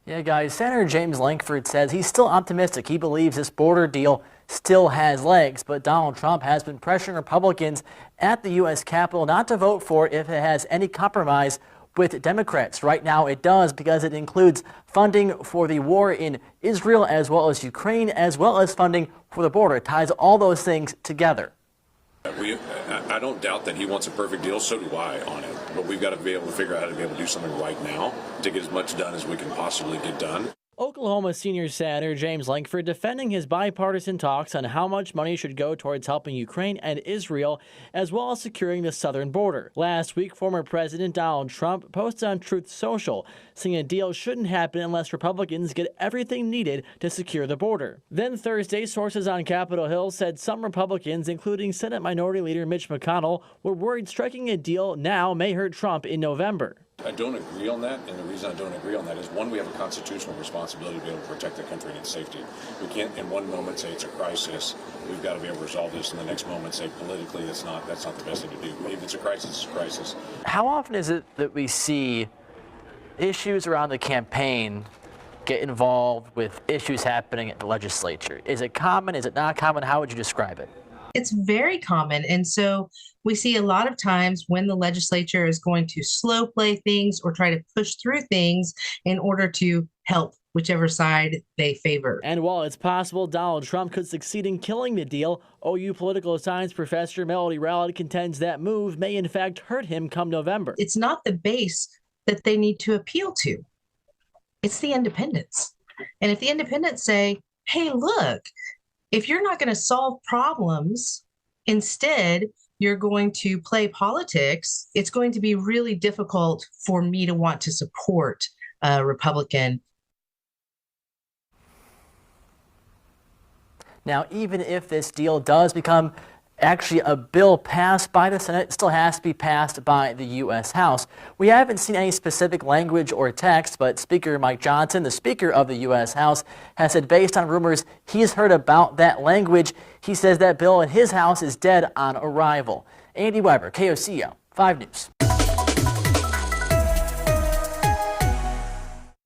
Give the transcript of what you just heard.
Yeah, guys, Senator James Lankford says he's still optimistic. He believes this border deal still has legs, but Donald Trump has been pressuring Republicans at the U.S. Capitol not to vote for it if it has any compromise with Democrats. Right now it does, because it includes funding for the war in Israel as well as Ukraine, as well as funding for the border. It ties all those things together. I don't doubt that he wants a perfect deal, so do I on it. But we've got to be able to figure out how to be able to do something right now to get as much done as we can possibly get done. Oklahoma senior Senator James Lankford defending his bipartisan talks on how much money should go towards helping Ukraine and Israel, as well as securing the southern border. Last week, former President Donald Trump posted on Truth Social, saying a deal shouldn't happen unless Republicans get everything needed to secure the border. Then Thursday, sources on Capitol Hill said some Republicans, including Senate Minority Leader Mitch McConnell, were worried striking a deal now may hurt Trump in November. I don't agree on that, and the reason I don't agree on that is, one, we have a constitutional responsibility to be able to protect the country and its safety. We can't in one moment say it's a crisis, we've got to be able to resolve this, and the next moment say politically that's not the best thing to do. If it's a crisis, it's a crisis. How often is it that we see issues around the campaign get involved with issues happening at the legislature? Is it common? Is it not common? How would you describe it? It's very common. And so we see a lot of times when the legislature is going to slow play things or try to push through things in order to help whichever side they favor. And while it's possible Donald Trump could succeed in killing the deal, OU political science professor Melody Rowlett contends that move may in fact hurt him come November. It's not the base that they need to appeal to. It's the independents. And if the independents say, hey, look, if you're not going to solve problems, instead, you're going to play politics, it's going to be really difficult for me to want to support a Republican. Now, even if this deal does become actually a bill passed by the Senate, it still has to be passed by the U.S. House. We haven't seen any specific language or text, but Speaker Mike Johnson, the Speaker of the U.S. House, has said based on rumors he's heard about that language, he says that bill in his House is dead on arrival. Andy Weber, KOCO 5 News.